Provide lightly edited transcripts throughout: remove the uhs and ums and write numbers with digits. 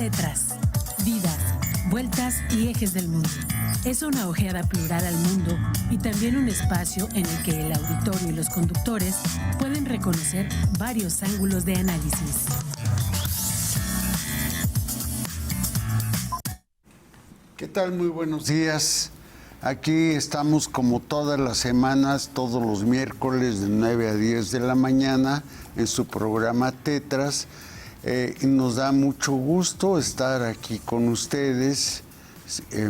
Tetras, vidas, vueltas y ejes del mundo. Es una ojeada plural al mundo y también un espacio en el que el auditorio y los conductores pueden reconocer varios ángulos de análisis. ¿Qué tal? Muy buenos días. Aquí estamos como todas las semanas, todos los miércoles de 9 a 10 de la mañana en su programa Tetras. Y nos da mucho gusto estar aquí con ustedes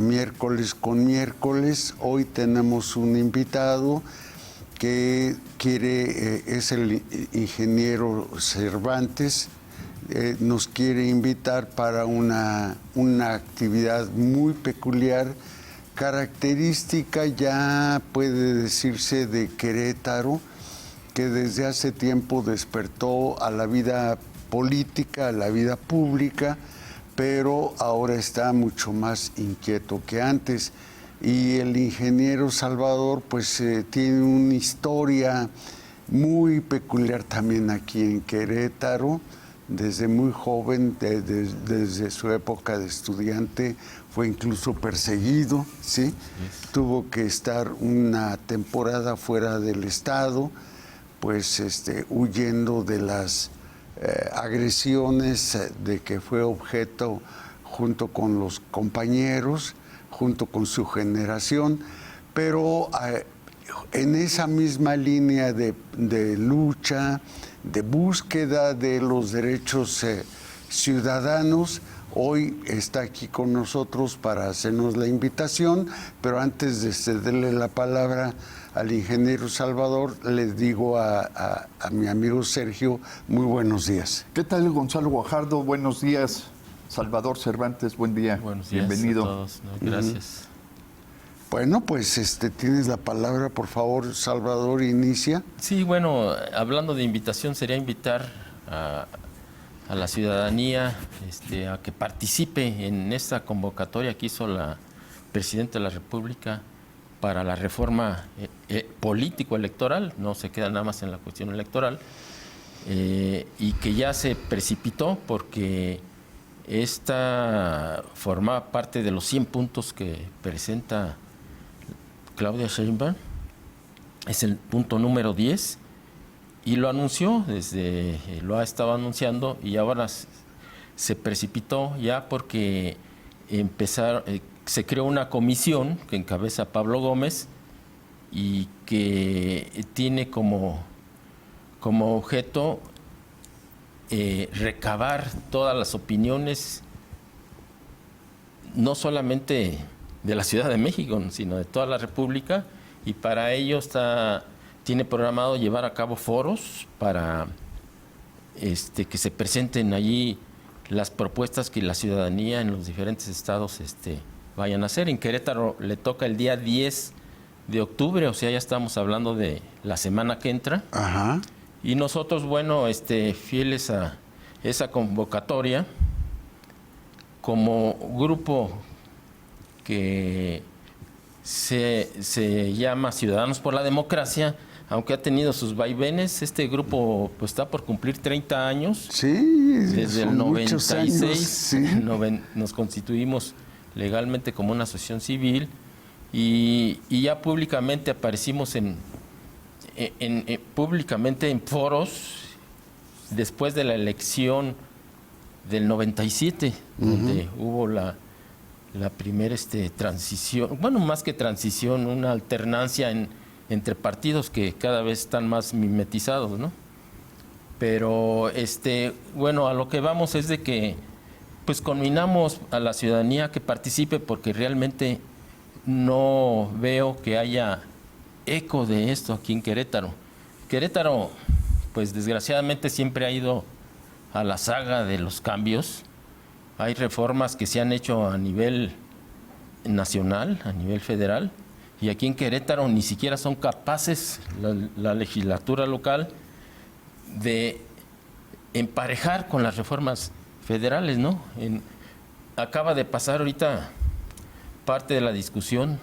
miércoles con miércoles. Hoy tenemos un invitado que es el ingeniero Cervantes. Nos quiere invitar para una actividad muy peculiar, característica, ya puede decirse, de Querétaro, que desde hace tiempo despertó a la vida política, a la vida pública, pero ahora está mucho más inquieto que antes. Y el ingeniero Salvador pues tiene una historia muy peculiar también aquí en Querétaro. Desde muy joven, desde su época de estudiante, fue incluso perseguido, ¿sí? Tuvo que estar una temporada fuera del estado, pues huyendo de las agresiones de que fue objeto junto con los compañeros, junto con su generación, pero en esa misma línea de lucha, de búsqueda de los derechos ciudadanos, hoy está aquí con nosotros para hacernos la invitación, pero antes de cederle la palabra al ingeniero Salvador, les digo a mi amigo Sergio, muy buenos días. ¿Qué tal, Gonzalo Guajardo? Buenos días. Salvador Cervantes, buen día. Buenos días. Bienvenido a todos, ¿no? Gracias. Bueno, pues tienes la palabra, por favor, Salvador, inicia. Sí, bueno, hablando de invitación, sería invitar a la ciudadanía a que participe en esta convocatoria que hizo la Presidenta de la República para la reforma político-electoral, no se queda nada más en la cuestión electoral, y que ya se precipitó porque esta formaba parte de los 100 puntos que presenta Claudia Sheinbaum. Es el punto número 10 y lo anunció, lo ha estado anunciando, y ahora se precipitó ya porque se creó una comisión que encabeza Pablo Gómez y que tiene como objeto recabar todas las opiniones, no solamente de la Ciudad de México, sino de toda la República, y para ello tiene programado llevar a cabo foros para que se presenten allí las propuestas que la ciudadanía en los diferentes estados vayan a hacer. En Querétaro le toca el día 10 de octubre, o sea, ya estamos hablando de la semana que entra. Ajá. Y nosotros, bueno, fieles a esa convocatoria, como grupo que se llama Ciudadanos por la Democracia, aunque ha tenido sus vaivenes, este grupo pues está por cumplir 30 años. Sí, desde el 96 años, sí. Nos constituimos legalmente como una asociación civil y ya públicamente aparecimos públicamente en foros después de la elección del 97, donde hubo la primera transición, bueno, más que transición, una alternancia entre partidos que cada vez están más mimetizados, ¿no? Pero, bueno, a lo que vamos es de que, pues, conminamos a la ciudadanía que participe porque realmente no veo que haya eco de esto aquí en Querétaro. Querétaro, pues, desgraciadamente siempre ha ido a la saga de los cambios. Hay reformas que se han hecho a nivel nacional, a nivel federal, y aquí en Querétaro ni siquiera son capaces la legislatura local de emparejar con las reformas federales, ¿no? Acaba de pasar ahorita parte de la discusión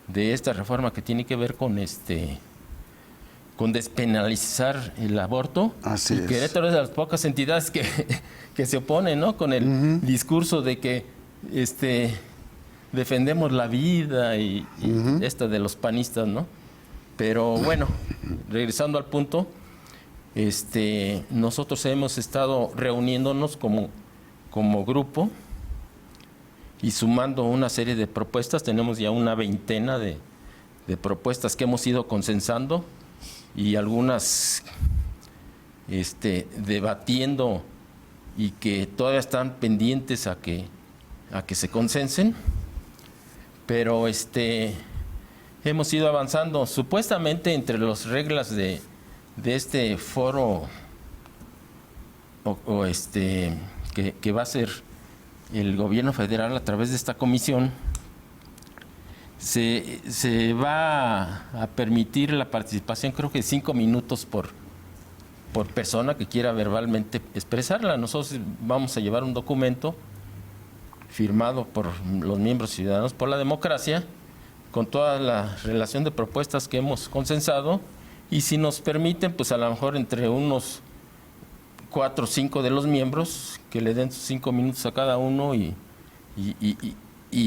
de esta reforma que tiene que ver con con despenalizar el aborto. Así es. Querétaro es de las pocas entidades que se oponen, ¿no? Con el discurso de que defendemos la vida y esta de los panistas, ¿no? Pero bueno, regresando al punto, nosotros hemos estado reuniéndonos como grupo y sumando una serie de propuestas. Tenemos ya una veintena de propuestas que hemos ido consensando y algunas debatiendo y que todavía están pendientes a que se consensen, pero hemos ido avanzando. Supuestamente entre las reglas de este foro que va a ser el gobierno federal a través de esta comisión, se va a permitir la participación, creo que 5 minutos por persona que quiera verbalmente expresarla. Nosotros vamos a llevar un documento firmado por los miembros Ciudadanos por la Democracia, con toda la relación de propuestas que hemos consensado, y si nos permiten, pues a lo mejor entre unos 4 o 5 de los miembros que le den sus 5 minutos a cada uno y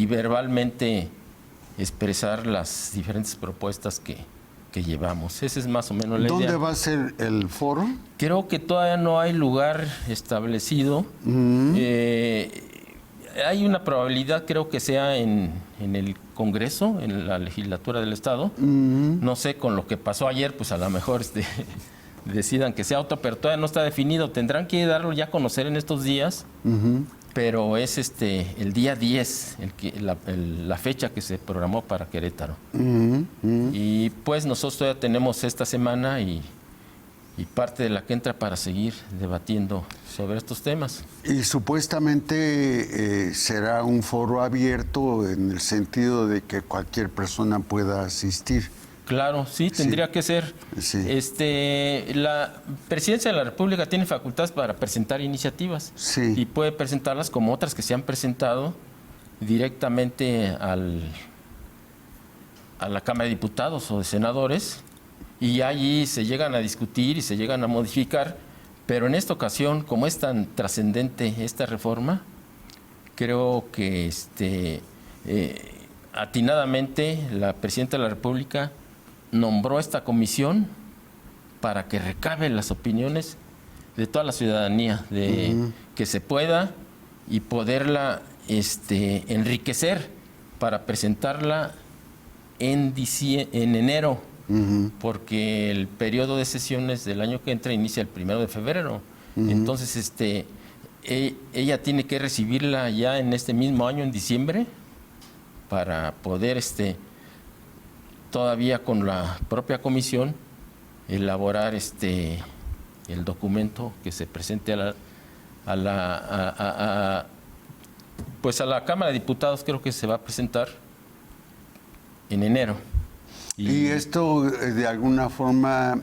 verbalmente expresar las diferentes propuestas que llevamos. Esa es más o menos la idea. ¿Dónde va a ser el foro? Creo que todavía no hay lugar establecido. Hay una probabilidad, creo que sea en el Congreso, en la legislatura del Estado. No sé, con lo que pasó ayer, pues a lo mejor decidan que sea otro, pero todavía no está definido. Tendrán que darlo ya a conocer en estos días, pero es el día 10, la fecha que se programó para Querétaro. Y pues nosotros todavía tenemos esta semana y parte de la que entra para seguir debatiendo sobre estos temas. Y supuestamente será un foro abierto en el sentido de que cualquier persona pueda asistir. Claro, sí, tendría que ser. Sí. La Presidencia de la República tiene facultades para presentar iniciativas, sí, y puede presentarlas como otras que se han presentado directamente a la Cámara de Diputados o de Senadores, y allí se llegan a discutir y se llegan a modificar. Pero en esta ocasión, como es tan trascendente esta reforma, creo que atinadamente la Presidenta de la República nombró esta comisión para que recabe las opiniones de toda la ciudadanía, que se pueda y poderla enriquecer para presentarla en enero, porque el periodo de sesiones del año que entra inicia el 1 de febrero. Entonces, ella tiene que recibirla ya en este mismo año, en diciembre, para poder todavía con la propia comisión elaborar el documento que se presente a la Cámara de Diputados. Creo que se va a presentar en enero. Y esto de alguna forma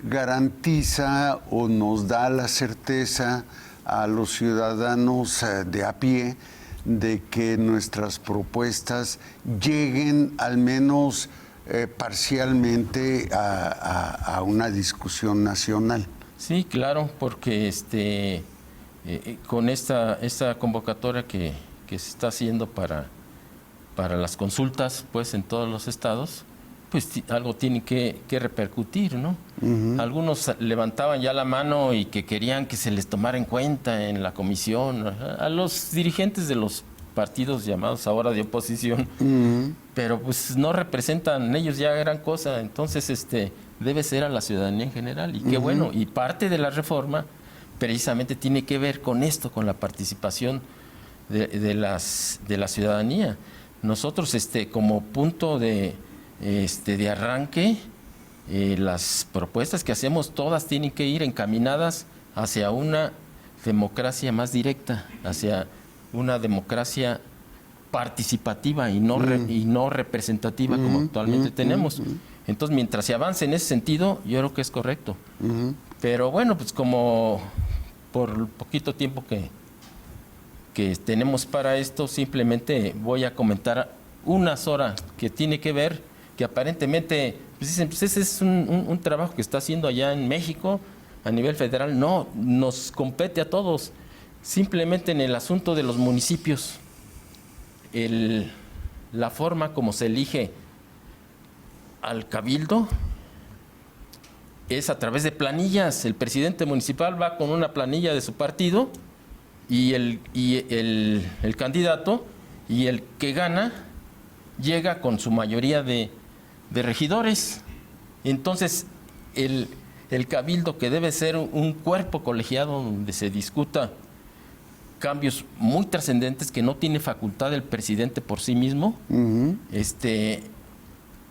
garantiza o nos da la certeza a los ciudadanos de a pie de que nuestras propuestas lleguen al menos parcialmente a una discusión nacional. Sí, claro, porque con esta convocatoria que se está haciendo para las consultas, pues en todos los estados, pues algo tiene que repercutir, ¿no? Algunos levantaban ya la mano y que querían que se les tomara en cuenta en la comisión a los dirigentes de los partidos llamados ahora de oposición, pero pues no representan ellos ya gran cosa. Entonces debe ser a la ciudadanía en general, y qué bueno. Y parte de la reforma precisamente tiene que ver con esto, con la participación de la ciudadanía. Nosotros como punto de arranque, las propuestas que hacemos todas tienen que ir encaminadas hacia una democracia más directa, hacia una democracia participativa y no representativa como actualmente tenemos. Entonces, mientras se avance en ese sentido, yo creo que es correcto. Pero bueno, pues como por el poquito tiempo que tenemos para esto, simplemente voy a comentar una sola que tiene que ver, que aparentemente Pues dicen, pues ese es un trabajo que está haciendo allá en México a nivel federal. No, nos compete a todos. Simplemente en el asunto de los municipios, la forma como se elige al cabildo es a través de planillas. El presidente municipal va con una planilla de su partido y el candidato, y el que gana llega con su mayoría de regidores. Entonces, el cabildo, que debe ser un cuerpo colegiado donde se discuta cambios muy trascendentes que no tiene facultad el presidente por sí mismo,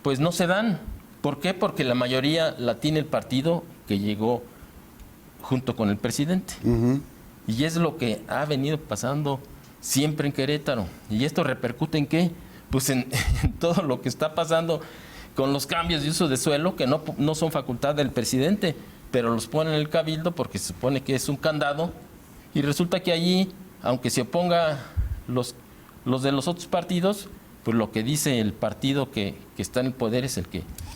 pues no se dan. ¿Por qué? Porque la mayoría la tiene el partido que llegó junto con el presidente. Y es lo que ha venido pasando siempre en Querétaro. ¿Y esto repercute en qué? Pues en todo lo que está pasando con los cambios de uso de suelo, que no son facultad del presidente, pero los pone en el cabildo porque se supone que es un candado, y resulta que allí, aunque se oponga los de los otros partidos, pues lo que dice el partido que está en el poder es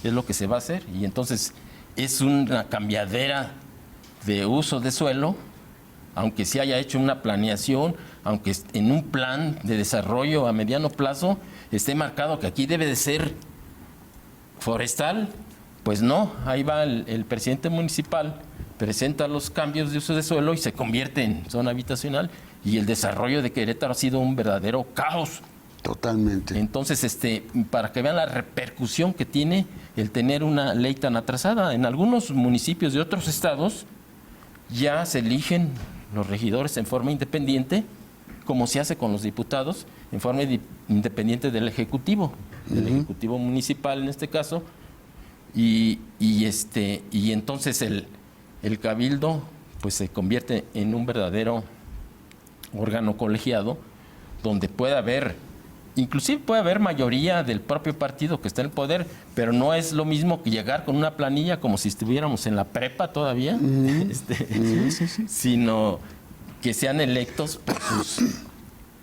lo que se va a hacer. Y entonces es una cambiadera de uso de suelo, aunque se haya hecho una planeación, aunque en un plan de desarrollo a mediano plazo esté marcado que aquí debe de ser forestal. Pues no, ahí va el presidente municipal, presenta los cambios de uso de suelo y se convierte en zona habitacional, y el desarrollo de Querétaro ha sido un verdadero caos. Totalmente. Entonces, para que vean la repercusión que tiene el tener una ley tan atrasada. En algunos municipios de otros estados ya se eligen los regidores en forma independiente, como se hace con los diputados, en forma independiente del Ejecutivo, del Ejecutivo municipal en este caso, y entonces el cabildo pues se convierte en un verdadero órgano colegiado donde inclusive puede haber mayoría del propio partido que está en el poder, pero no es lo mismo que llegar con una planilla como si estuviéramos en la prepa todavía, sino que sean electos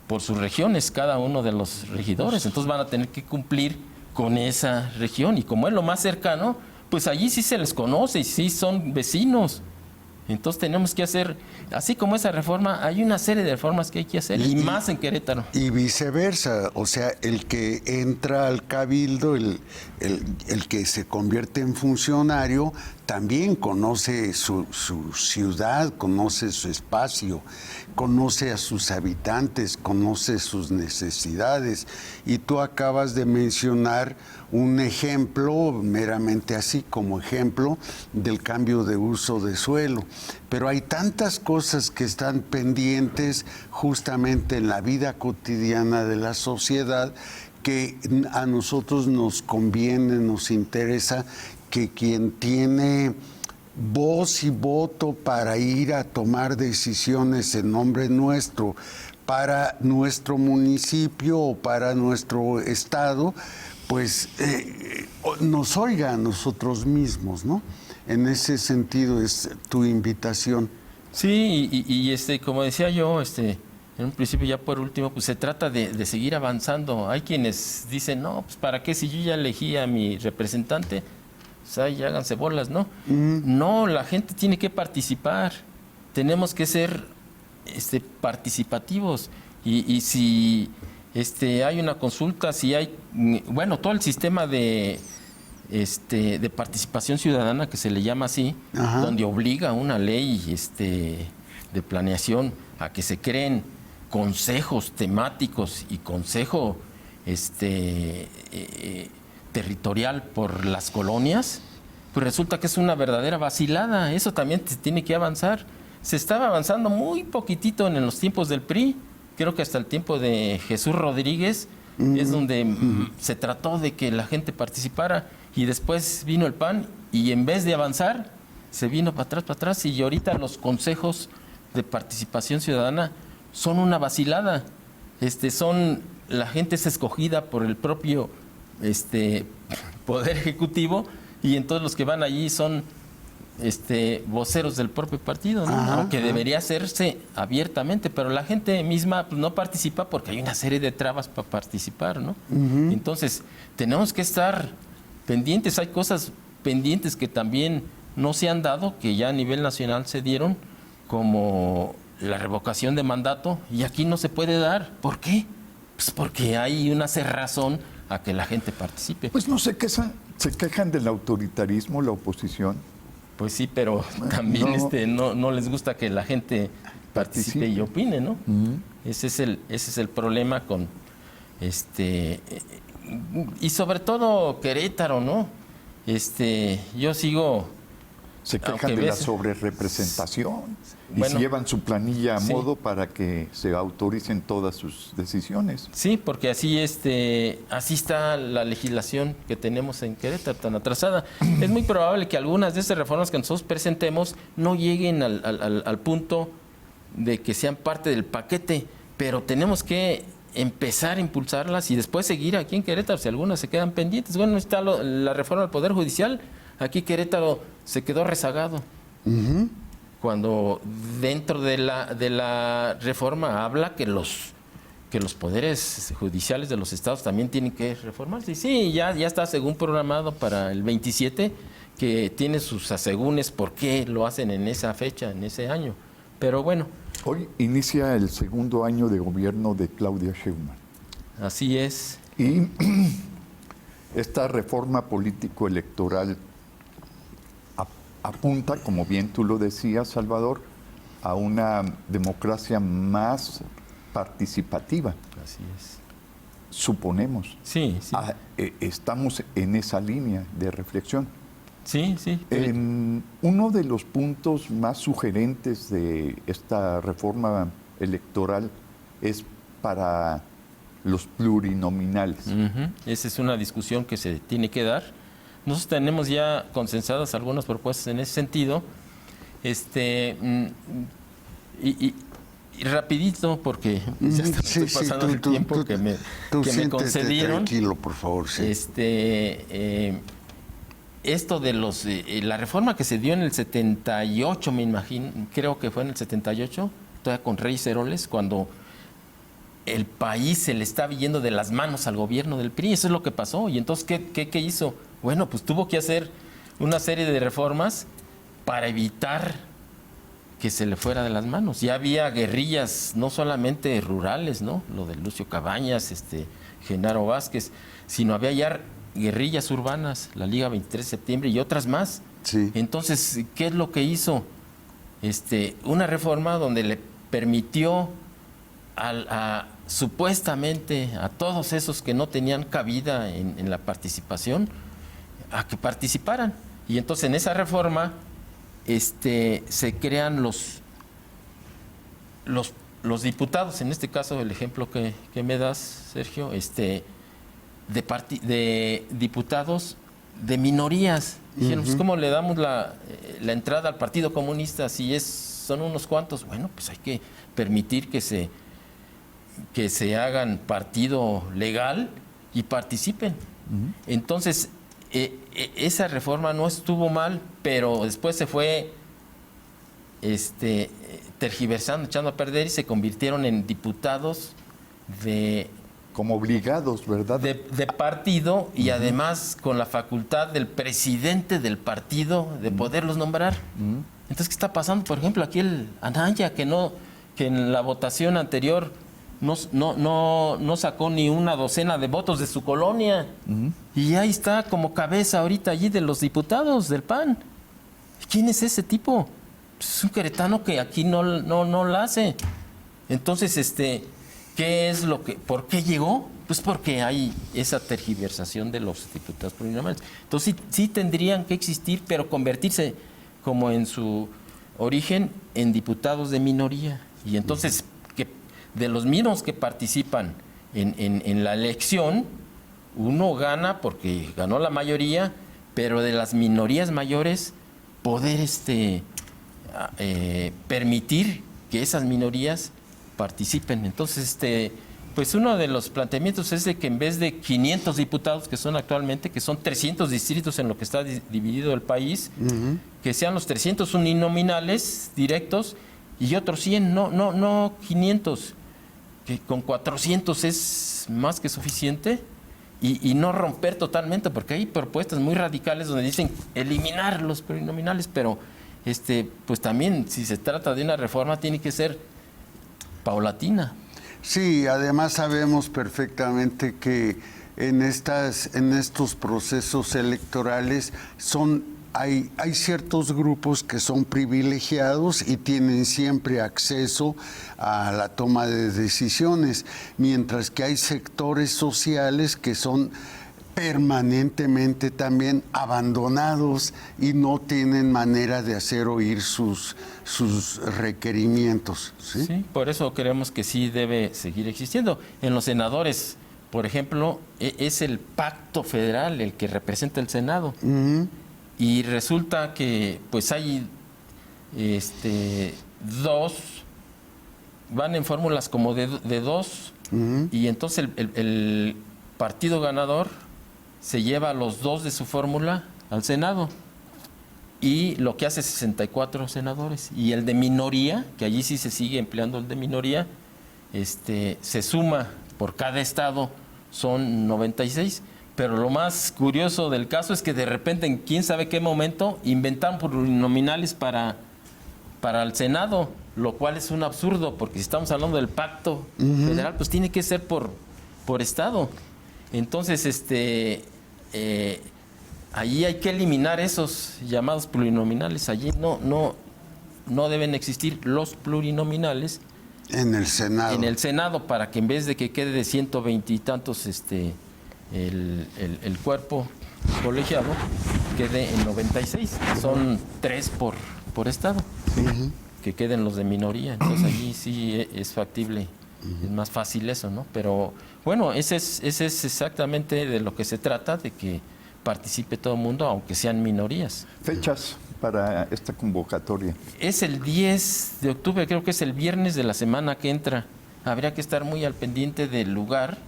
por sus regiones, cada uno de los regidores. Entonces van a tener que cumplir con esa región, y como es lo más cercano, pues allí sí se les conoce y sí son vecinos. Entonces tenemos que hacer, así como esa reforma, hay una serie de reformas que hay que hacer, y más en Querétaro. Y viceversa, o sea, el que entra al cabildo, el que se convierte en funcionario, también conoce su ciudad, conoce su espacio, conoce a sus habitantes, conoce sus necesidades. Y tú acabas de mencionar un ejemplo, meramente así como ejemplo, del cambio de uso de suelo. Pero hay tantas cosas que están pendientes justamente en la vida cotidiana de la sociedad, que a nosotros nos conviene, nos interesa que quien tiene voz y voto para ir a tomar decisiones en nombre nuestro, para nuestro municipio o para nuestro estado, pues nos oiga a nosotros mismos, ¿no? En ese sentido es tu invitación. Sí, y como decía yo, en un principio, ya por último, pues se trata de seguir avanzando. Hay quienes dicen, no, pues ¿para qué si yo ya elegí a mi representante? Pues ahí háganse bolas, ¿no? No, la gente tiene que participar. Tenemos que ser participativos. Y si hay una consulta, si hay, bueno, todo el sistema de participación ciudadana, que se le llama así, donde obliga una ley de planeación a que se creen consejos temáticos y consejo territorial por las colonias, pues resulta que es una verdadera vacilada. Eso también tiene que avanzar. Se estaba avanzando muy poquitito en los tiempos del PRI, creo que hasta el tiempo de Jesús Rodríguez es donde se trató de que la gente participara, y después vino el PAN y en vez de avanzar se vino para atrás, y ahorita los consejos de participación ciudadana son una vacilada. La gente es escogida por el propio Poder Ejecutivo, y entonces los que van allí son voceros del propio partido, ¿no? Aunque debería hacerse abiertamente, pero la gente misma pues, no participa porque hay una serie de trabas para participar, ¿no? Entonces tenemos que estar pendientes. Hay cosas pendientes que también no se han dado, que ya a nivel nacional se dieron, como la revocación de mandato, y aquí no se puede dar. ¿Por qué? Pues porque hay una cerrazón a que la gente participe. Pues no sé qué se quejan del autoritarismo, la oposición. Pues sí, pero también No. no les gusta que la gente participe y opine, ¿no? Ese es el problema con y sobre todo Querétaro, ¿no? Yo sigo. Se quejan Aunque de la ves- sobrerepresentación y Bueno, llevan su planilla a sí. modo para que se autoricen todas sus decisiones. Sí, porque así está la legislación que tenemos en Querétaro, tan atrasada. Es muy probable que algunas de esas reformas que nosotros presentemos no lleguen al punto de que sean parte del paquete, pero tenemos que empezar a impulsarlas y después seguir aquí en Querétaro si algunas se quedan pendientes. Bueno, está la reforma del Poder Judicial. Aquí Querétaro se quedó rezagado. Cuando dentro de la reforma habla que los poderes judiciales de los estados también tienen que reformarse. Y sí, ya está según programado para el 27, que tiene sus asegúnes por qué lo hacen en esa fecha, en ese año. Pero bueno, Hoy inicia el segundo año de gobierno de Claudia Sheinbaum. así es. Y esta reforma político-electoral apunta, como bien tú lo decías, Salvador, a una democracia más participativa, Así es. suponemos. Sí. Estamos en esa línea de reflexión. Sí. Uno de los puntos más sugerentes de esta reforma electoral es para los plurinominales. Ujú. Esa es una discusión que se tiene que dar. Nosotros tenemos ya consensadas algunas propuestas en ese sentido. Y rapidito, porque ya estoy pasando el tiempo que me siéntete concedieron. Tranquilo, por favor. Sí. Esto de la reforma que se dio en el 78, me imagino, creo que fue en el 78, todavía con Reyes Heroles, cuando el país se le estaba yendo de las manos al gobierno del PRI. Eso es lo que pasó. Y entonces, ¿qué hizo? Bueno, pues tuvo que hacer una serie de reformas para evitar que se le fuera de las manos. Ya había guerrillas, no solamente rurales, ¿no? Lo de Lucio Cabañas, Genaro Vázquez, sino había ya guerrillas urbanas, la Liga 23 de Septiembre y otras más. Sí. Entonces, ¿qué es lo que hizo? Una reforma donde le permitió supuestamente a todos esos que no tenían cabida en la participación, a que participaran. Y entonces en esa reforma se crean los diputados, en este caso el ejemplo que me das, Sergio, de diputados de minorías. Dijeron, pues ¿cómo le damos la entrada al Partido Comunista si son unos cuantos? Bueno, pues hay que permitir que se hagan partido legal y participen. Entonces, esa reforma no estuvo mal, pero después se fue tergiversando, echando a perder, y se convirtieron en diputados Como obligados, ¿verdad? de partido, y además con la facultad del presidente del partido de poderlos nombrar. Entonces, ¿qué está pasando? Por ejemplo, aquí el Anaya, que en la votación anterior no sacó ni una docena de votos de su colonia. Y ahí está como cabeza ahorita allí de los diputados del PAN. ¿Quién es ese tipo? Es un queretano que aquí no la hace. Entonces, ¿por qué llegó? Pues porque hay esa tergiversación de los diputados plurinominales. Entonces sí tendrían que existir, pero convertirse, como en su origen, en diputados de minoría. Y entonces, de los mismos que participan en la elección, uno gana porque ganó la mayoría, pero de las minorías mayores, poder permitir que esas minorías participen. Entonces, pues uno de los planteamientos es de que en vez de 500 diputados que son actualmente, que son 300 distritos en lo que está dividido el país, que sean los 300 uninominales directos y otros 100, no 500, que con 400 es más que suficiente, y no romper totalmente, porque hay propuestas muy radicales donde dicen eliminar los plurinominales, pero pues también si se trata de una reforma tiene que ser paulatina. Sí, además sabemos perfectamente que en estos procesos electorales hay ciertos grupos que son privilegiados y tienen siempre acceso a la toma de decisiones, mientras que hay sectores sociales que son permanentemente también abandonados y no tienen manera de hacer oír sus requerimientos. ¿Sí? Sí, por eso creemos que sí debe seguir existiendo. En los senadores, por ejemplo, es el pacto federal el que representa el Senado. Uh-huh. Y resulta que pues hay dos, van en fórmulas como de dos, uh-huh. Y entonces el partido ganador se lleva a los dos de su fórmula al Senado y lo que hace 64 senadores. Y el de minoría, que allí sí se sigue empleando el de minoría, se suma por cada estado, son 96. Pero lo más curioso del caso es que de repente, en quién sabe qué momento, inventan plurinominales para el Senado, lo cual es un absurdo, porque si estamos hablando del pacto uh-huh. federal, pues tiene que ser por estado. Entonces, allí hay que eliminar esos llamados plurinominales. Allí no deben existir los plurinominales en el Senado. En el Senado, para que en vez de que quede de 120 y tantos el cuerpo colegiado, quede en 96. Son 3 por estado, uh-huh. que queden los de minoría. Entonces allí sí es factible. Uh-huh. Es más fácil eso, ¿no? Pero bueno, ese es exactamente de lo que se trata, de que participe todo el mundo, aunque sean minorías. Fechas para esta convocatoria. Es el 10 de octubre, creo que es el viernes de la semana que entra. Habría que estar muy al pendiente del lugar.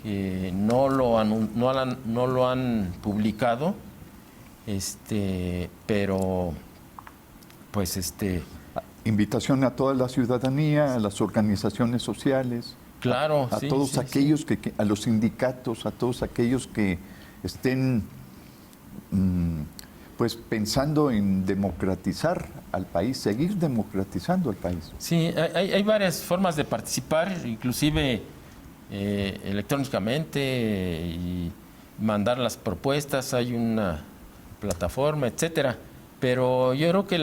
No lo han publicado, pero pues invitación a toda la ciudadanía, a las organizaciones sociales, claro, a todos aquellos que a los sindicatos, a todos aquellos que estén pues pensando en democratizar al país, seguir democratizando al país. Sí, hay varias formas de participar, inclusive electrónicamente, y mandar las propuestas. Hay una plataforma, etcétera. Pero yo creo que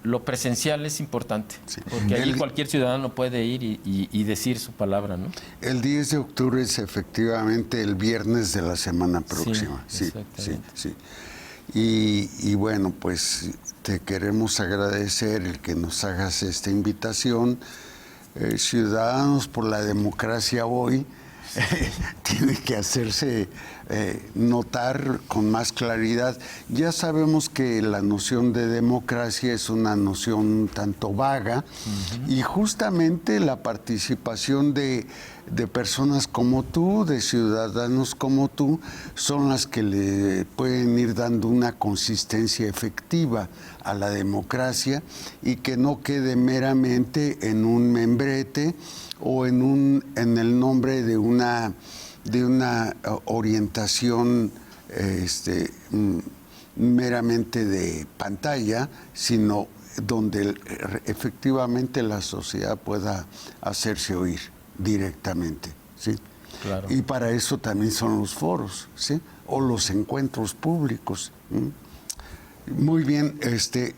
lo presencial es importante, sí. Porque allí cualquier ciudadano puede ir y decir su palabra, ¿no? El 10 de octubre es efectivamente el viernes de la semana próxima. Sí. Y bueno, pues te queremos agradecer el que nos hagas esta invitación. Ciudadanos por la Democracia Hoy tiene que hacerse notar con más claridad. Ya sabemos que la noción de democracia es una noción un tanto vaga, uh-huh. Y justamente la participación de personas como tú, de ciudadanos como tú, son las que le pueden ir dando una consistencia efectiva a la democracia y que no quede meramente en un membrete o en el nombre de una orientación meramente de pantalla, sino donde efectivamente la sociedad pueda hacerse oír directamente, ¿sí? Claro. Y para eso también son los foros, ¿sí? O los encuentros públicos. Muy bien,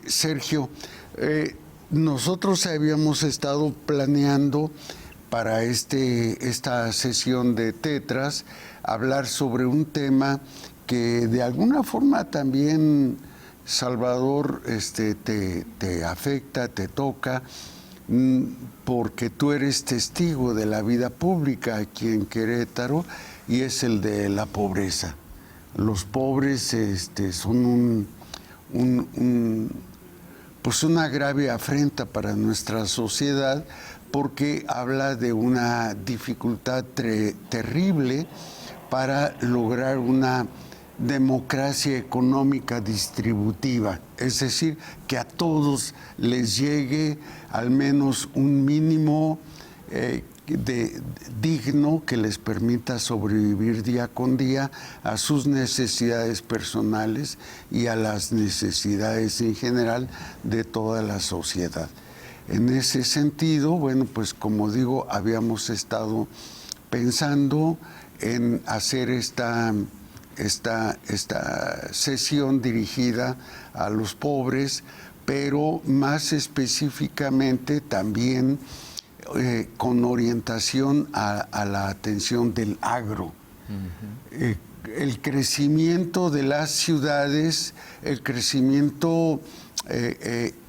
Sergio, nosotros habíamos estado planeando para esta sesión de Tetras hablar sobre un tema que de alguna forma también, Salvador, te afecta, te toca, porque tú eres testigo de la vida pública aquí en Querétaro, y es el de la pobreza. Los pobres son pues una grave afrenta para nuestra sociedad, porque habla de una dificultad terrible para lograr una democracia económica distributiva, es decir, que a todos les llegue al menos un mínimo digno que les permita sobrevivir día con día a sus necesidades personales y a las necesidades en general de toda la sociedad. En ese sentido, bueno, pues como digo, habíamos estado pensando en hacer esta sesión dirigida a los pobres, pero más específicamente también con orientación a la atención del agro. El crecimiento de las ciudades, el crecimiento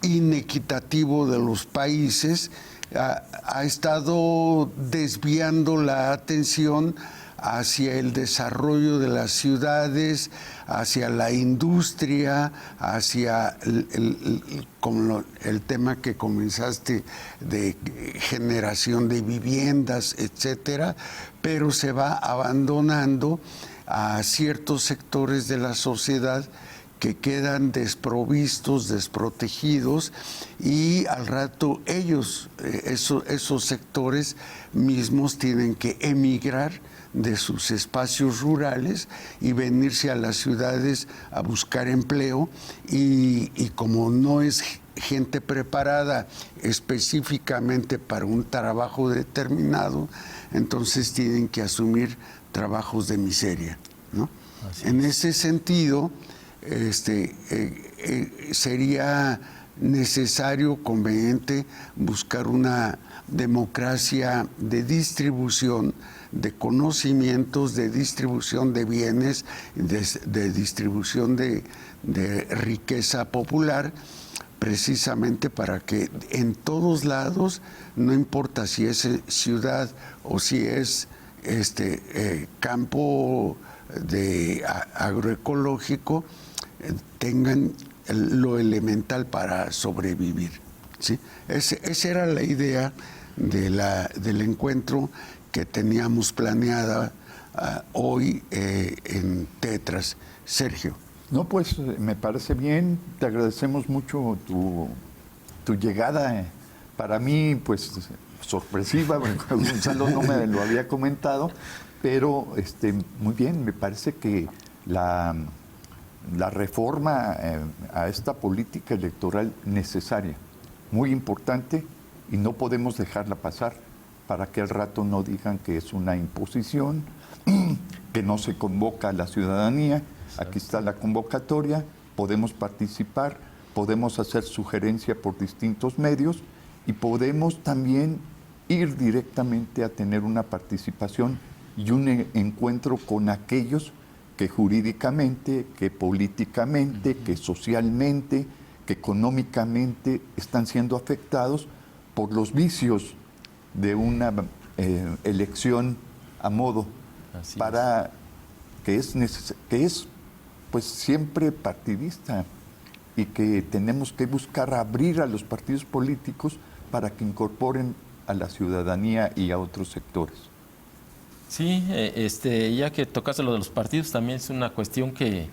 inequitativo de los países ha estado desviando la atención hacia el desarrollo de las ciudades, hacia la industria, hacia el tema que comenzaste de generación de viviendas, etcétera, pero se va abandonando a ciertos sectores de la sociedad que quedan desprovistos, desprotegidos, y al rato ellos, esos sectores mismos tienen que emigrar de sus espacios rurales y venirse a las ciudades a buscar empleo, y como no es gente preparada específicamente para un trabajo determinado, entonces tienen que asumir trabajos de miseria, ¿no? En ese sentido, sería necesario, conveniente, buscar una democracia de distribución de conocimientos, de distribución de bienes, de distribución de riqueza popular, precisamente para que en todos lados, no importa si es ciudad o si es campo de agroecológico, tengan lo elemental para sobrevivir, ¿sí? Esa era la idea del encuentro que teníamos planeada hoy en Tetras. Sergio. No, pues me parece bien, te agradecemos mucho tu llegada. Para mí, pues sorpresiva, Gonzalo no me lo había comentado, pero muy bien, me parece que la reforma a esta política electoral necesaria, muy importante, y no podemos dejarla pasar para que al rato no digan que es una imposición, que no se convoca a la ciudadanía. Aquí está la convocatoria, podemos participar, podemos hacer sugerencia por distintos medios y podemos también ir directamente a tener una participación y un encuentro con aquellos que jurídicamente, que políticamente, que socialmente, que económicamente están siendo afectados por los vicios de una elección a modo, para que es pues siempre partidista, y que tenemos que buscar abrir a los partidos políticos para que incorporen a la ciudadanía y a otros sectores. Sí, ya que tocaste lo de los partidos, también es una cuestión que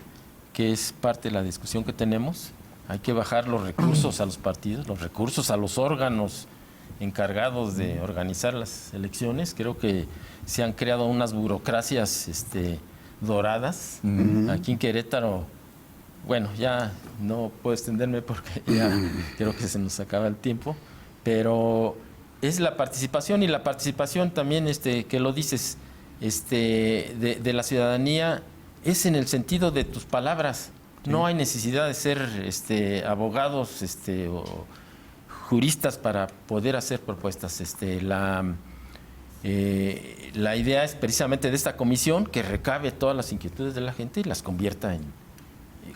es parte de la discusión que tenemos. Hay que bajar los recursos a los partidos, los recursos a los órganos encargados de organizar las elecciones. Creo que se han creado unas burocracias doradas. Aquí en Querétaro, bueno, ya no puedo extenderme porque ya creo que se nos acaba el tiempo, pero es la participación, y la participación también, que lo dices, de la ciudadanía, es en el sentido de tus palabras. Sí. No hay necesidad de ser abogados o juristas para poder hacer propuestas. La idea es precisamente de esta comisión que recabe todas las inquietudes de la gente y las convierta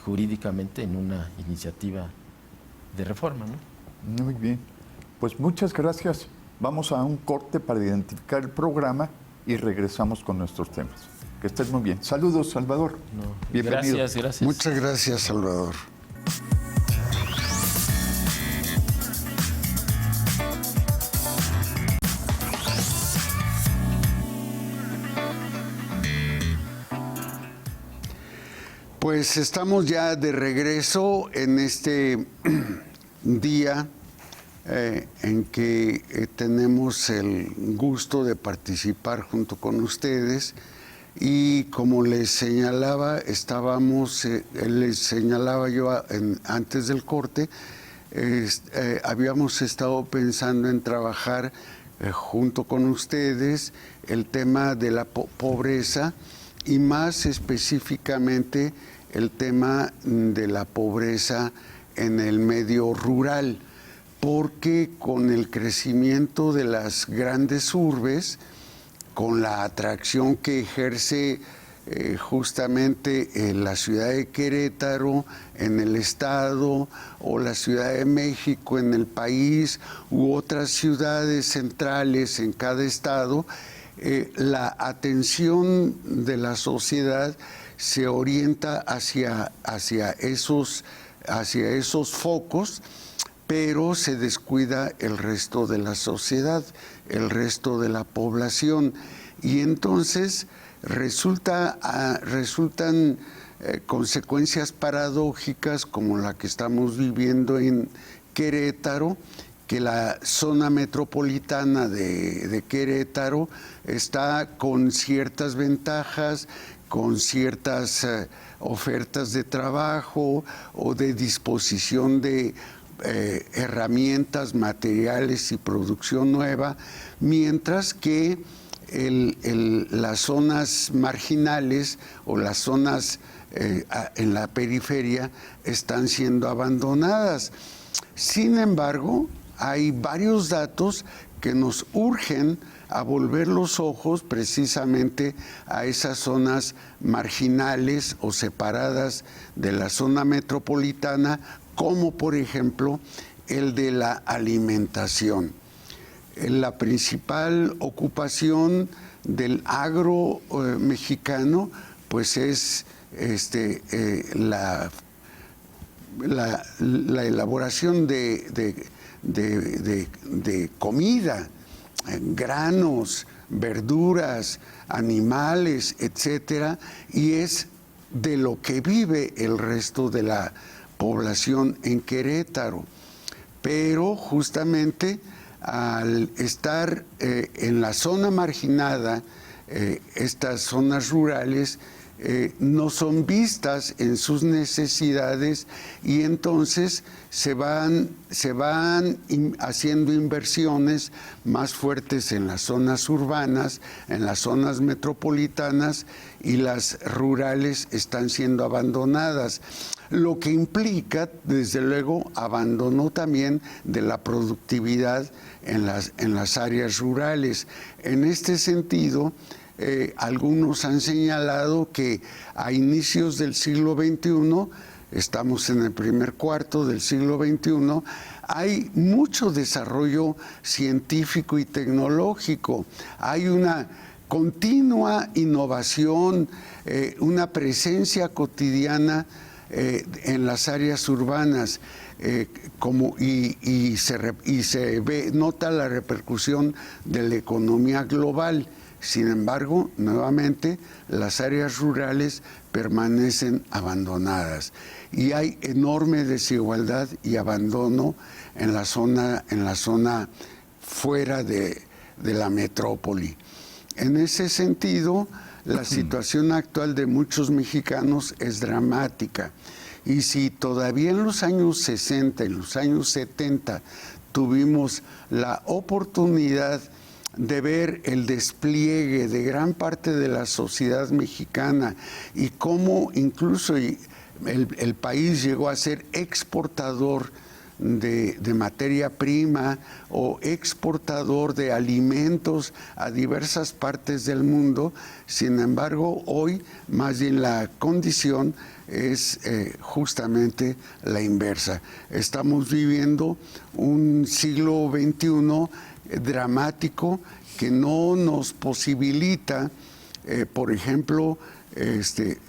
jurídicamente en una iniciativa de reforma, ¿no? Muy bien. Pues muchas gracias. Vamos a un corte para identificar el programa y regresamos con nuestros temas. Que estés muy bien. Saludos, Salvador. Bienvenido. Gracias. Muchas gracias, Salvador. Pues estamos ya de regreso en este día en que tenemos el gusto de participar junto con ustedes. Y como les señalaba, les señalaba yo antes del corte, habíamos estado pensando en trabajar junto con ustedes el tema de la pobreza y más específicamente el tema de la pobreza en el medio rural, porque con el crecimiento de las grandes urbes, con la atracción que ejerce justamente en la ciudad de Querétaro, en el estado, o la Ciudad de México en el país, u otras ciudades centrales en cada estado, la atención de la sociedad se orienta hacia esos focos, pero se descuida el resto de la sociedad, el resto de la población. Y entonces resultan consecuencias paradójicas como la que estamos viviendo en Querétaro, que la zona metropolitana de Querétaro está con ciertas ventajas, con ciertas ofertas de trabajo o de disposición de herramientas, materiales y producción nueva, mientras que las zonas marginales o las zonas en la periferia están siendo abandonadas. Sin embargo, hay varios datos que nos urgen a volver los ojos precisamente a esas zonas marginales o separadas de la zona metropolitana, como por ejemplo el de la alimentación. La principal ocupación del agro mexicano pues es la elaboración de comida, granos, verduras, animales, etcétera, y es de lo que vive el resto de la población en Querétaro. Pero justamente al estar en la zona marginada, estas zonas rurales no son vistas en sus necesidades y entonces se van haciendo inversiones más fuertes en las zonas urbanas, en las zonas metropolitanas, y las rurales están siendo abandonadas, lo que implica desde luego abandono también de la productividad en las áreas rurales. En este sentido, algunos han señalado que a inicios del siglo XXI, estamos en el primer cuarto del siglo XXI, hay mucho desarrollo científico y tecnológico, hay una continua innovación, una presencia cotidiana en las áreas urbanas, y se nota la repercusión de la economía global. Sin embargo, nuevamente, las áreas rurales permanecen abandonadas y hay enorme desigualdad y abandono en la zona fuera de la metrópoli. En ese sentido, la situación actual de muchos mexicanos es dramática. Y si todavía en los años 60, en los años 70, tuvimos la oportunidad de ver el despliegue de gran parte de la sociedad mexicana y cómo incluso el país llegó a ser exportador de materia prima o exportador de alimentos a diversas partes del mundo. Sin embargo, hoy más bien la condición es justamente la inversa. Estamos viviendo un siglo XXI dramático que no nos posibilita, por ejemplo,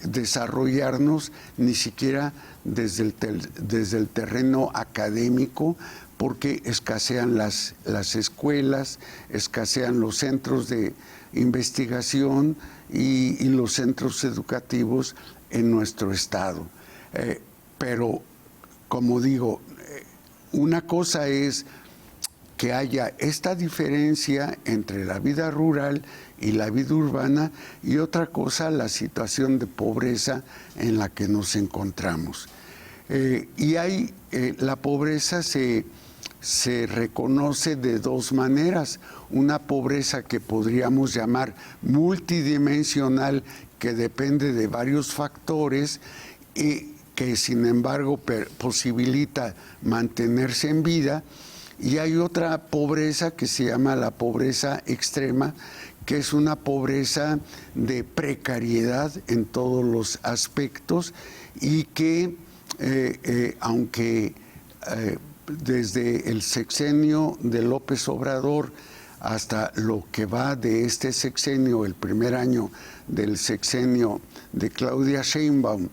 desarrollarnos ni siquiera desde el terreno académico, porque escasean las escuelas, escasean los centros de investigación y los centros educativos en nuestro estado. Pero, como digo, una cosa es que haya esta diferencia entre la vida rural y la vida urbana, y otra cosa, la situación de pobreza en la que nos encontramos. La pobreza se reconoce de dos maneras: una pobreza que podríamos llamar multidimensional, que depende de varios factores y que sin embargo posibilita mantenerse en vida, y hay otra pobreza que se llama la pobreza extrema, que es una pobreza de precariedad en todos los aspectos, y que aunque desde el sexenio de López Obrador hasta lo que va de este sexenio, el primer año del sexenio de Claudia Sheinbaum,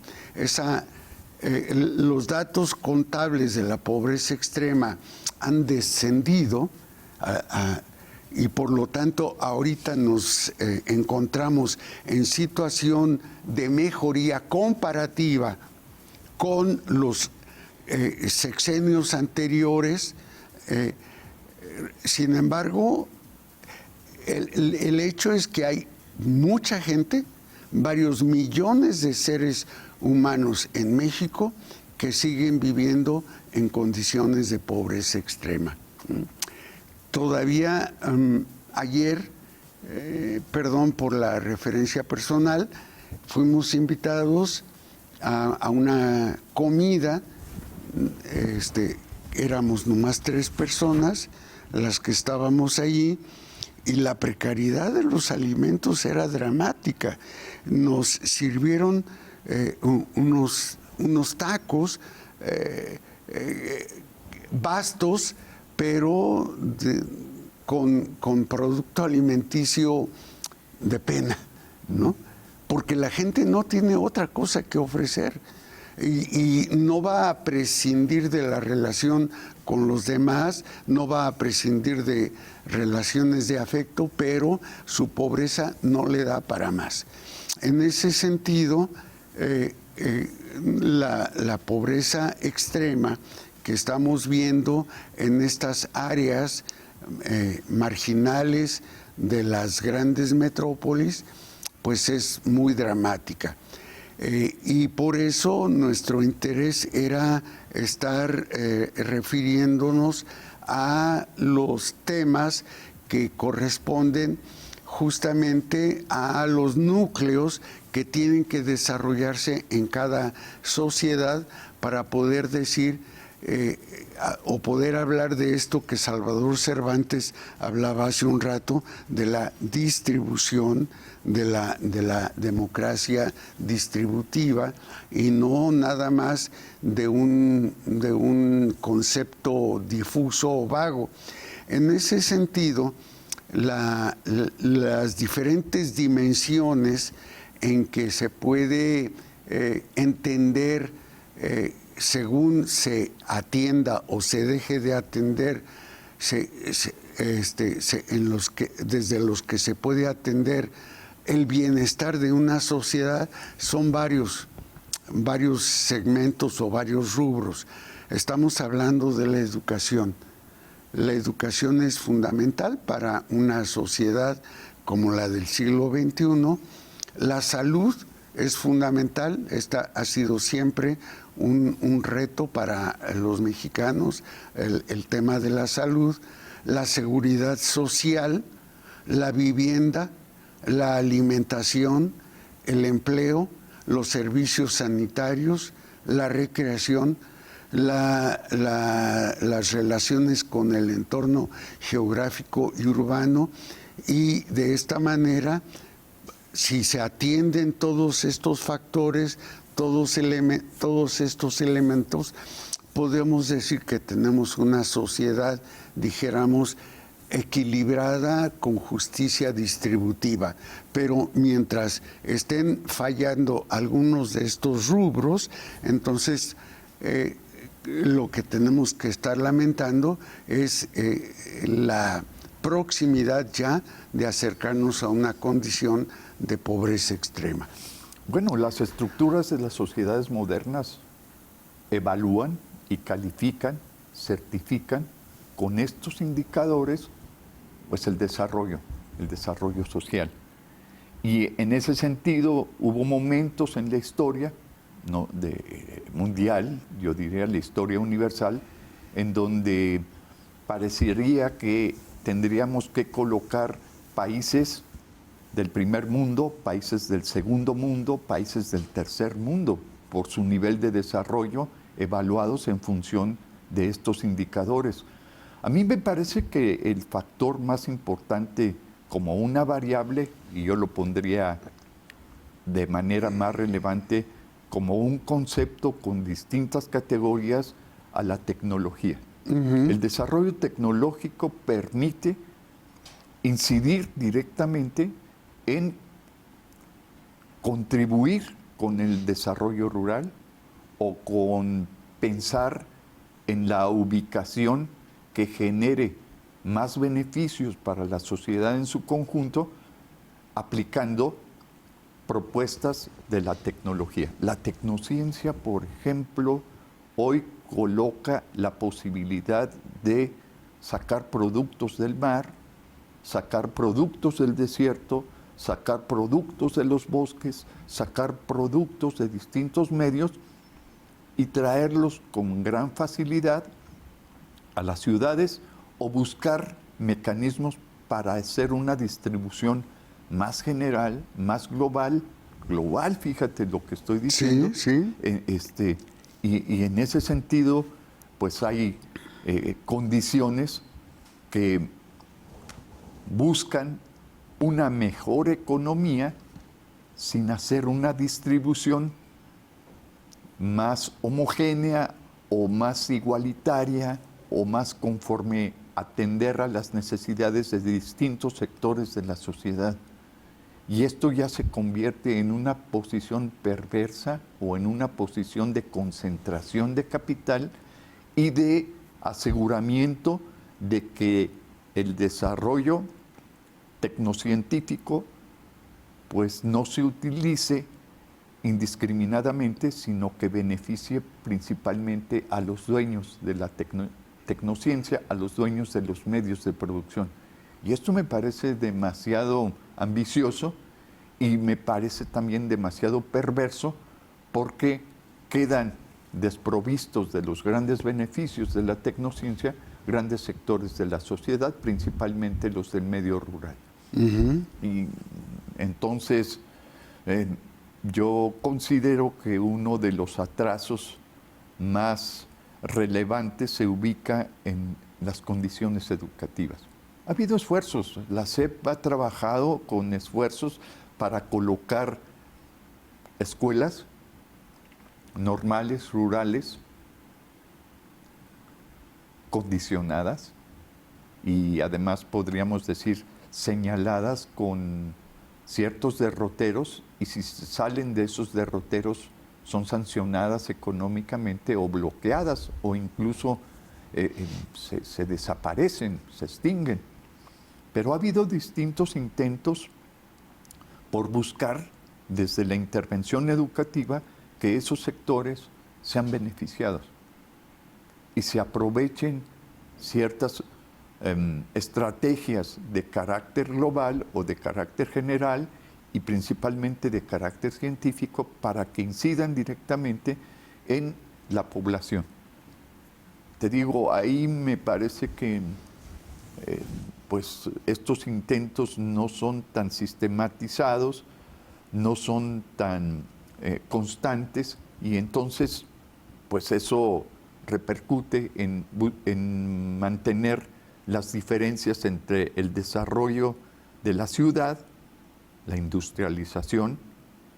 los datos contables de la pobreza extrema han descendido, y por lo tanto ahorita nos encontramos en situación de mejoría comparativa con los sexenios anteriores. Sin embargo, el hecho es que hay mucha gente, varios millones de seres humanos en México que siguen viviendo en condiciones de pobreza extrema. Todavía ayer, perdón por la referencia personal, fuimos invitados a una comida. Éramos nomás 3 personas las que estábamos allí, y la precariedad de los alimentos era dramática. Nos sirvieron unos tacos vastos, pero con producto alimenticio de pena, ¿no? Porque la gente no tiene otra cosa que ofrecer, y no va a prescindir de la relación con los demás, no va a prescindir de relaciones de afecto, pero su pobreza no le da para más. En ese sentido, la pobreza extrema que estamos viendo en estas áreas marginales de las grandes metrópolis, pues es muy dramática. Y por eso nuestro interés era estar refiriéndonos a los temas que corresponden justamente a los núcleos que tienen que desarrollarse en cada sociedad para poder decir o poder hablar de esto que Salvador Cervantes hablaba hace un rato, de la distribución, de la democracia distributiva, y no nada más de un concepto difuso o vago. En ese sentido, las diferentes dimensiones en que se puede entender según se atienda o se deje de atender, desde los que se puede atender el bienestar de una sociedad, son varios segmentos o varios rubros. Estamos hablando de la educación. La educación es fundamental para una sociedad como la del siglo XXI. La salud es fundamental. Esta ha sido siempre un reto para los mexicanos, el tema de la salud, la seguridad social, la vivienda, la alimentación, el empleo, los servicios sanitarios, la recreación, las relaciones con el entorno geográfico y urbano, y de esta manera, si se atienden todos estos factores, todos estos elementos, podemos decir que tenemos una sociedad, dijéramos, equilibrada con justicia distributiva. Pero mientras estén fallando algunos de estos rubros, entonces lo que tenemos que estar lamentando es la proximidad ya de acercarnos a una condición de pobreza extrema. Bueno, las estructuras de las sociedades modernas evalúan y califican, certifican, con estos indicadores pues el desarrollo social. Y en ese sentido hubo momentos en la historia mundial, yo diría la historia universal, en donde parecería que tendríamos que colocar países del primer mundo, países del segundo mundo, países del tercer mundo, por su nivel de desarrollo, evaluados en función de estos indicadores. A mí me parece que el factor más importante como una variable, y yo lo pondría de manera más relevante como un concepto con distintas categorías, a la tecnología. El desarrollo tecnológico permite incidir directamente en contribuir con el desarrollo rural o con pensar en la ubicación que genere más beneficios para la sociedad en su conjunto, aplicando propuestas de la tecnología. La tecnociencia, por ejemplo, hoy coloca la posibilidad de sacar productos del mar, sacar productos del desierto, sacar productos de los bosques, sacar productos de distintos medios y traerlos con gran facilidad a las ciudades o buscar mecanismos para hacer una distribución más general, más global, fíjate lo que estoy diciendo. Sí, sí. Y en ese sentido, pues hay condiciones que buscan una mejor economía sin hacer una distribución más homogénea o más igualitaria o más conforme atender a las necesidades de distintos sectores de la sociedad. Y esto ya se convierte en una posición perversa o en una posición de concentración de capital y de aseguramiento de que el desarrollo tecnocientífico pues no se utilice indiscriminadamente, sino que beneficie principalmente a los dueños de la tecnociencia, a los dueños de los medios de producción. Y esto me parece demasiado ambicioso y me parece también demasiado perverso, porque quedan desprovistos de los grandes beneficios de la tecnociencia grandes sectores de la sociedad, principalmente los del medio rural. Y entonces yo considero que uno de los atrasos más relevantes se ubica en las condiciones educativas. Ha habido esfuerzos, la SEP ha trabajado con esfuerzos para colocar escuelas normales, rurales, condicionadas y además podríamos decir señaladas con ciertos derroteros, y si salen de esos derroteros son sancionadas económicamente o bloqueadas o incluso se desaparecen, se extinguen. Pero ha habido distintos intentos por buscar desde la intervención educativa que esos sectores sean beneficiados y se aprovechen ciertas estrategias de carácter global o de carácter general y principalmente de carácter científico para que incidan directamente en la población. Te digo, ahí me parece que pues estos intentos no son tan sistematizados, no son tan constantes, y entonces pues eso repercute en mantener las diferencias entre el desarrollo de la ciudad, la industrialización,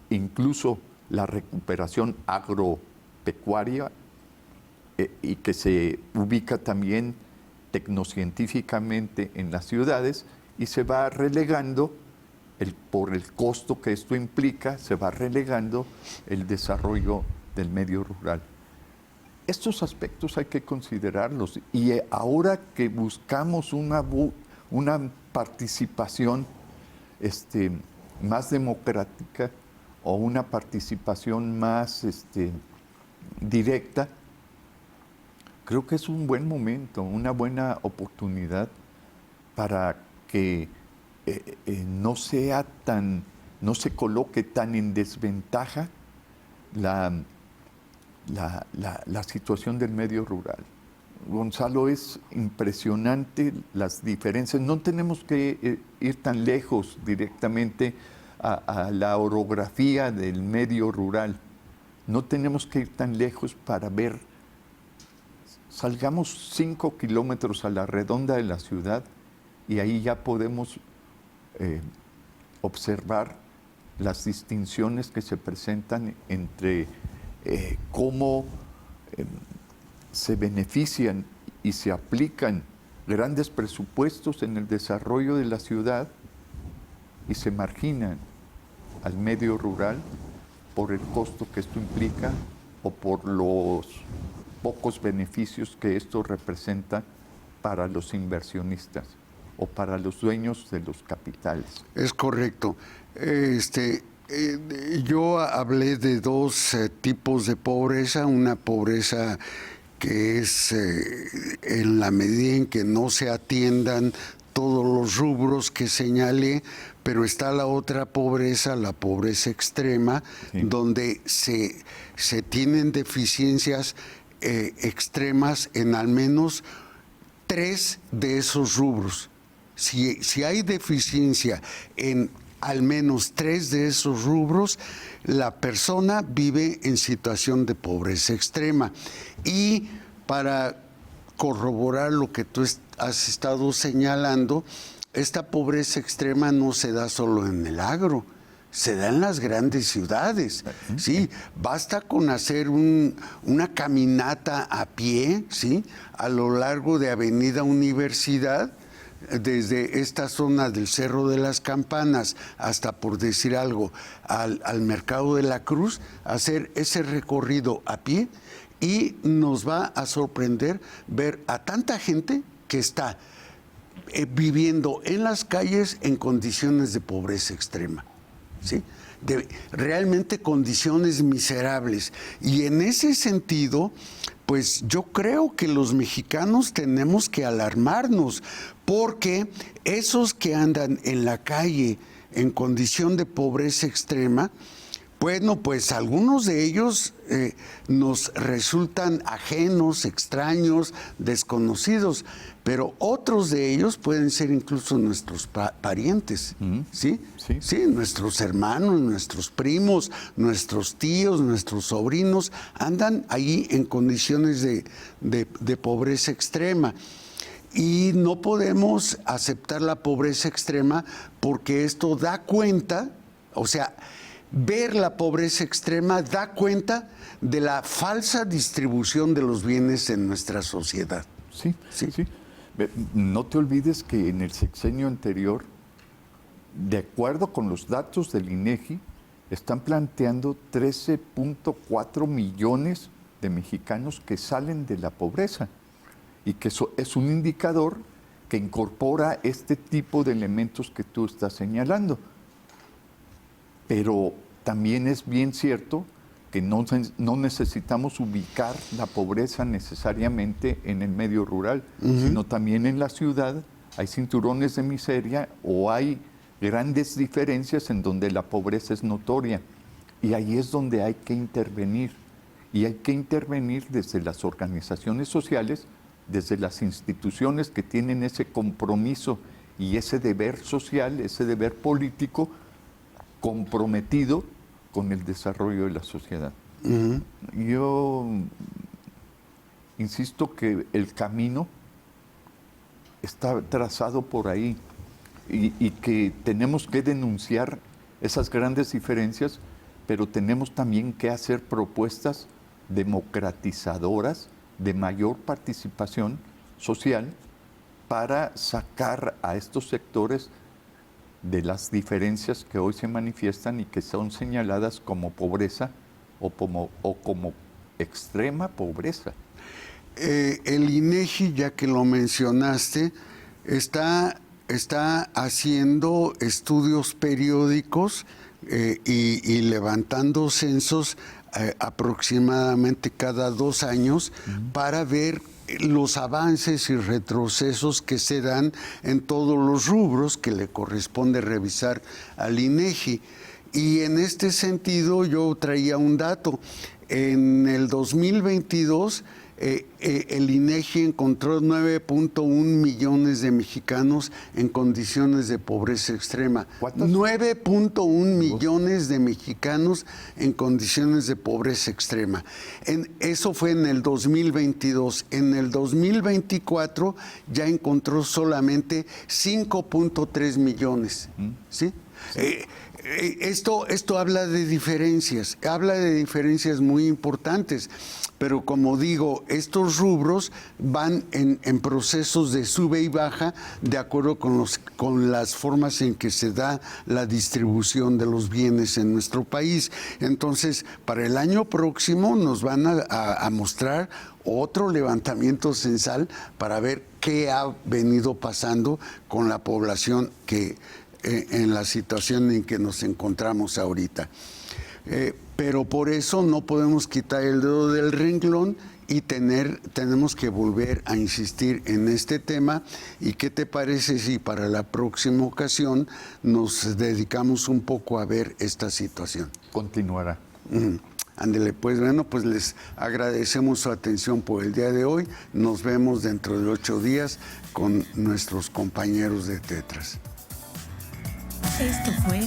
incluso la recuperación agropecuaria, y que se ubica también tecnocientíficamente en las ciudades, y se va relegando, por el costo que esto implica, se va relegando el desarrollo del medio rural. Estos aspectos hay que considerarlos, y ahora que buscamos una participación más democrática o una participación más directa, creo que es un buen momento, una buena oportunidad para que no se coloque tan en desventaja la situación del medio rural. Gonzalo, es impresionante las diferencias. No tenemos que ir tan lejos directamente a la orografía del medio rural. No tenemos que ir tan lejos para ver. Salgamos 5 kilómetros a la redonda de la ciudad y ahí ya podemos observar las distinciones que se presentan entre cómo se benefician y se aplican grandes presupuestos en el desarrollo de la ciudad y se marginan al medio rural por el costo que esto implica o por los pocos beneficios que esto representa para los inversionistas o para los dueños de los capitales. Es correcto. Yo hablé de dos tipos de pobreza, una pobreza que es en la medida en que no se atiendan todos los rubros que señalé, pero está la otra pobreza, la pobreza extrema, sí, donde se tienen deficiencias extremas en al menos 3 de esos rubros. Si hay deficiencia en al menos 3 de esos rubros, la persona vive en situación de pobreza extrema. Y para corroborar lo que tú has estado señalando, esta pobreza extrema no se da solo en el agro, se da en las grandes ciudades, ¿sí? Basta con hacer una caminata a pie, ¿sí?, a lo largo de Avenida Universidad, desde esta zona del Cerro de las Campanas hasta, por decir algo, al Mercado de la Cruz, hacer ese recorrido a pie, y nos va a sorprender ver a tanta gente que está viviendo en las calles en condiciones de pobreza extrema, ¿sí?, de realmente condiciones miserables. Y en ese sentido, pues yo creo que los mexicanos tenemos que alarmarnos, porque esos que andan en la calle en condición de pobreza extrema, bueno, pues algunos de ellos nos resultan ajenos, extraños, desconocidos, pero otros de ellos pueden ser incluso nuestros parientes, ¿sí? Sí. Sí, nuestros hermanos, nuestros primos, nuestros tíos, nuestros sobrinos, andan ahí en condiciones de pobreza extrema. Y no podemos aceptar la pobreza extrema porque esto da cuenta, o sea, ver la pobreza extrema da cuenta de la falsa distribución de los bienes en nuestra sociedad. Sí, sí, sí. No te olvides que en el sexenio anterior, de acuerdo con los datos del INEGI, están planteando 13.4 millones de mexicanos que salen de la pobreza, y que eso es un indicador que incorpora este tipo de elementos que tú estás señalando. Pero también es bien cierto que no necesitamos ubicar la pobreza necesariamente en el medio rural, sino también en la ciudad hay cinturones de miseria o hay grandes diferencias en donde la pobreza es notoria. Y ahí es donde hay que intervenir. Y hay que intervenir desde las organizaciones sociales, desde las instituciones que tienen ese compromiso y ese deber social, ese deber político comprometido con el desarrollo de la sociedad. Yo insisto que el camino está trazado por ahí y que tenemos que denunciar esas grandes diferencias, pero tenemos también que hacer propuestas democratizadoras de mayor participación social para sacar a estos sectores de las diferencias que hoy se manifiestan y que son señaladas como pobreza o como extrema pobreza. El INEGI, ya que lo mencionaste, está haciendo estudios periódicos y levantando censos aproximadamente cada 2 años para ver los avances y retrocesos que se dan en todos los rubros que le corresponde revisar al INEGI. Y en este sentido yo traía un dato. En el 2022 el INEGI encontró 9.1 millones de mexicanos en condiciones de pobreza extrema. ¿Cuántos? 9.1 millones de mexicanos en condiciones de pobreza extrema. Eso fue en el 2022. En el 2024 ya encontró solamente 5.3 millones. ¿Sí? Esto habla de diferencias muy importantes, pero como digo, estos rubros van en procesos de sube y baja de acuerdo con las formas en que se da la distribución de los bienes en nuestro país. Entonces, para el año próximo nos van a mostrar otro levantamiento censal para ver qué ha venido pasando con la población que en la situación en que nos encontramos ahorita. Pero por eso no podemos quitar el dedo del renglón y tenemos que volver a insistir en este tema. ¿Y qué te parece si para la próxima ocasión nos dedicamos un poco a ver esta situación? Continuará. Ándele, pues bueno, pues les agradecemos su atención por el día de hoy. Nos vemos dentro de 8 días con nuestros compañeros de Tetras. Esto fue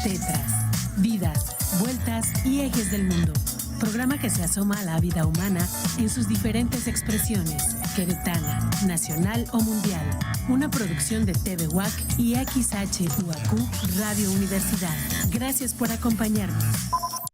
Tetras, vidas, vueltas y ejes del mundo. Programa que se asoma a la vida humana en sus diferentes expresiones, queretana, nacional o mundial. Una producción de TV UAC y XHUAQ Radio Universidad. Gracias por acompañarnos.